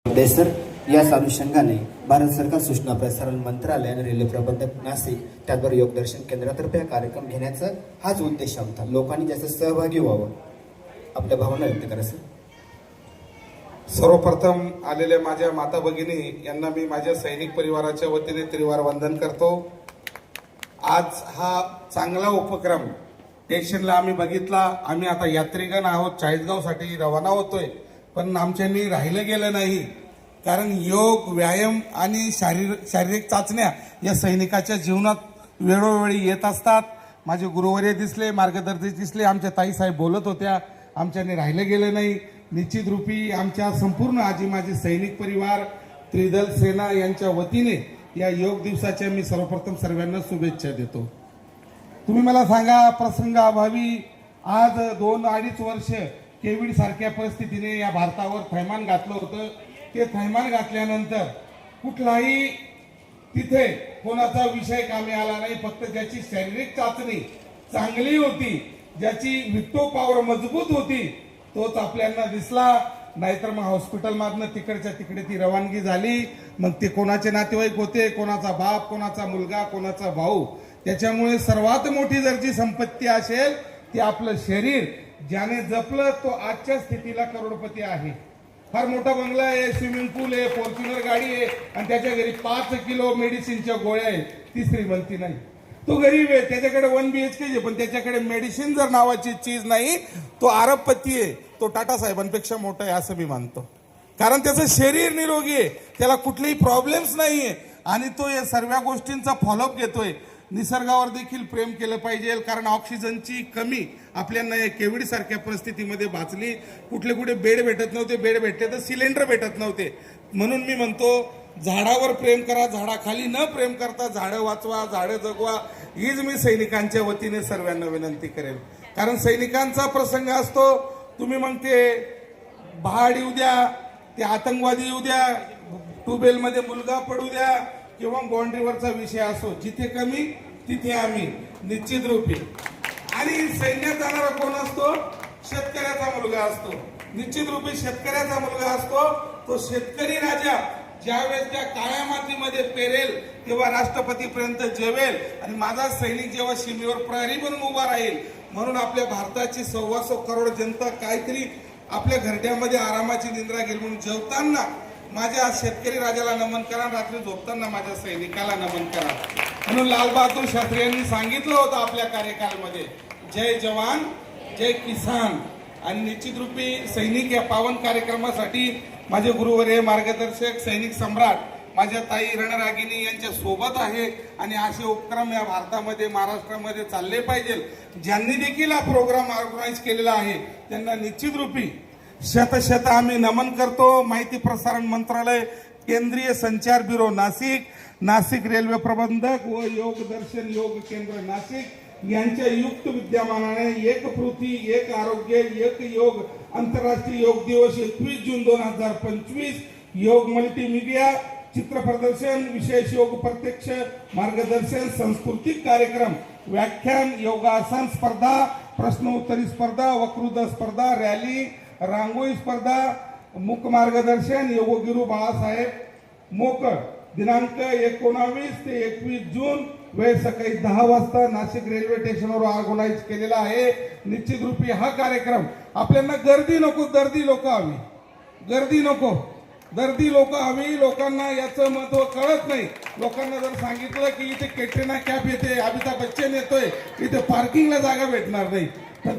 बेसर याच अनुषंगाने भारत सरकार सूचना प्रसारण मंत्रालय आणि रेल्वे प्रबंधक नाशिक त्याचबरोबर योगदर्शन केंद्रातर्फे हा कार्यक्रम घेण्याचा हाच उद्देश होता। लोकांनी जास्त सहभागी व्हावं, आपल्या भावना व्यक्त करा सर। सर्वप्रथम आलेल्या माझ्या माता भगिनी यांना मी माझ्या सैनिक परिवाराच्या वतीने त्रिवार वंदन करतो। आज हा चांगला उपक्रम स्टेशनला आम्ही बघितला। आम्ही आता यात्रीगण आहोत, चाळीसगावसाठी रवाना होतोय, पण आमच्यानी राहिलं गेलं नाही, कारण योग व्यायाम आणि शारीरिक चाचण्या या सैनिकाच्या जीवनात वेळोवेळी येत असतात। माझे गुरुवर्य दिसले, मार्गदर्शक दिसले, आमच्या ताईसाहेब बोलत होत्या, आमच्याने राहिलं गेलं नाही। निश्चित रूपी आमच्या संपूर्ण आजी माझे सैनिक परिवार त्रिदल सेना यांच्या वतीने या योग दिवसाच्या मी सर्वप्रथम सर्वांना शुभेच्छा देतो। तुम्ही मला सांगा, प्रसंगाभावी आज 2-2.5 वर्ष कोविड सारख्या परिस्थितीने या भारतावर थैमान घातलं होतं। ते थैमान घातल्यानंतर कुठलाही तिथे कोणाचा विषय कामी आला नाही। फक्त ज्याची शारीरिक चाचणी चांगली होती, ज्याची विक्टो पॉवर मजबूत होती, तोच आपल्याला दिसला। नाहीतर मग हॉस्पिटलमधनं तिकडच्या तिकडे ती रवानगी झाली। मग ते कोणाचे नातेवाईक होते, कोणाचा बाप, कोणाचा मुलगा, कोणाचा भाऊ। त्याच्यामुळे सर्वात मोठी जर जी संपत्ती असेल ती आपलं शरीर, ज्याने जपलं तो आजच्या स्थितीला करोडपती आहे। फार मोठा बंगला आहे, स्विमिंग पूल आहे, फॉर्च्युनर गाडी आहे, आणि त्याच्या घरी 5 किलो मेडिसिनच्या गोळ्या आहेत, ती श्रीमंती नाही। तो गरीब आहे, त्याच्याकडे 1 BHK आहे, पण त्याच्याकडे मेडिसिन जर नावाची चीज नाही, तो अरबपती आहे, तो टाटा साहेबांपेक्षा मोठा आहे असं मी मानतो। कारण त्याचं शरीर निरोगी आहे, त्याला कुठलेही प्रॉब्लेम्स नाहीये, आणि तो या सर्व गोष्टींचा फॉलोअप घेतोय। निसर्गावर देखील प्रेम केलं पाहिजे, कारण ऑक्सिजनची कमी आपल्याला कोविड सारख्या परिस्थितीमध्ये भासली। कुठे बेड भेटत नव्हते, बेड भेटले तर सिलेंडर भेटत नव्हते। म्हणून मी म्हणतो, झाडावर प्रेम करा, झाडाखाली न प्रेम करता झाडं वाचवा, झाडं जगवा, हीच मी सैनिकांच्या वतीने सर्वांना विनंती करेल। कारण सैनिकांचा प्रसंग असतो, तुम्ही मग ते भाड येऊ द्या, ते आतंकवादी येऊ द्या, ट्यूबवेलमध्ये मुलगा पडू द्या, किंवा बाउंड्रीवरचा विषय असो, जिथे कमी तिथे आम्ही निश्चित रूपी। आणि सैन्यात जाणारा कोण असतो? शेतकऱ्याचा मुलगा असतो, निश्चित रूपी शेतकऱ्याचा मुलगा असतो। तो शेतकरी राजा ज्यावेळेस त्या काळ्या मातीमध्ये पेरेल तेव्हा राष्ट्रपतीपर्यंत जेवेल, आणि माझा सैनिक जेव्हा सीमेवर प्रहरी बनून उभा राहील। म्हणून आपल्या भारताची 125 करोड जनता काहीतरी आपल्या घरट्यामध्ये आरामाची निद्रा घेईल, म्हणून जेवताना माझ्या शेतकरी राजाला नमन करा, रात्री झोपताना माझ्या सैनिकाला नमन करा। म्हणून लाल बहादूर शास्त्री यांनी सांगितलं होतं आपल्या कार्यकाळामध्ये, जय जवान जय किसान। आणि निश्चित रूपी सैनिक या पावन कार्यक्रमासाठी माझे गुरुवर्य मार्गदर्शक सैनिक सम्राट माझ्या ताई रणरागिनी यांच्या सोबत आहे। आणि असे उपक्रम या भारतामध्ये महाराष्ट्रामध्ये चालले पाहिजे। ज्यांनी देखील हा प्रोग्राम ऑर्गनाईज केलेला आहे त्यांना निश्चित रूपी शत आम्ही नमन करतो। माहिती प्रसारण मंत्रालय, केंद्रीय संचार ब्युरो नाशिक, नाशिक रेल्वे प्रबंधक व योग दर्शन योग केंद्र नाशिक यांच्या युक्त विद्यमानाने एक पृथ्वी एक आरोग्य एक योग आंतरराष्ट्रीय योग दिवस 21 जून 2025 योग मल्टीमीडिया चित्र प्रदर्शन, विशेष योग प्रत्यक्ष मार्गदर्शन, सांस्कृतिक कार्यक्रम, व्याख्यान, योगासन स्पर्धा, प्रश्नोत्तरी स्पर्धा, वक्तृत्व स्पर्धा, रॅली, रांगोळी स्पर्धा, मुख मार्गदर्शन योगगुरु बाळासाहेब मोकळ। दिनांक 19 ते 21 जून, वेळ सकाळी 10 वाजता नाशिक रेल्वे स्टेशनवर ऑर्गनाईज केलेला आहे। निश्चित रूपी हा कार्यक्रम आपल्याला गर्दी नको, दर्दी लोक हवी, गर्दी नको, दर्दी लोक हवी। लोकांना याचं महत्व कळत नाही। लोकांना जर सांगितलं की इथे कॅटरीना कैफ येते, अमिताभ बच्चन येतोय, इथे पार्किंगला जागा भेटणार नाही, तर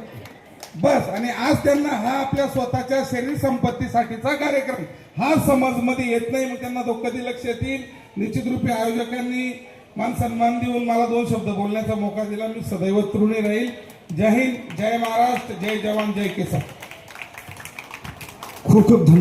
बस। आणि आज त्यांना हा आपल्या स्वतःच्या शरीर संपत्तीसाठीचा कार्यक्रम हा समजमध्ये येत नाही, मग त्यांना तो कधी लक्ष येतील। निश्चित रूपी आयोजकांनी मान सन्मान देऊन मला 2 शब्द बोलण्याचा मौका दिला, मी सदैव ऋणी राहील। जय हिंद, जय महाराष्ट्र, जय जवान जय किसान। खूप खूप धन्यवाद।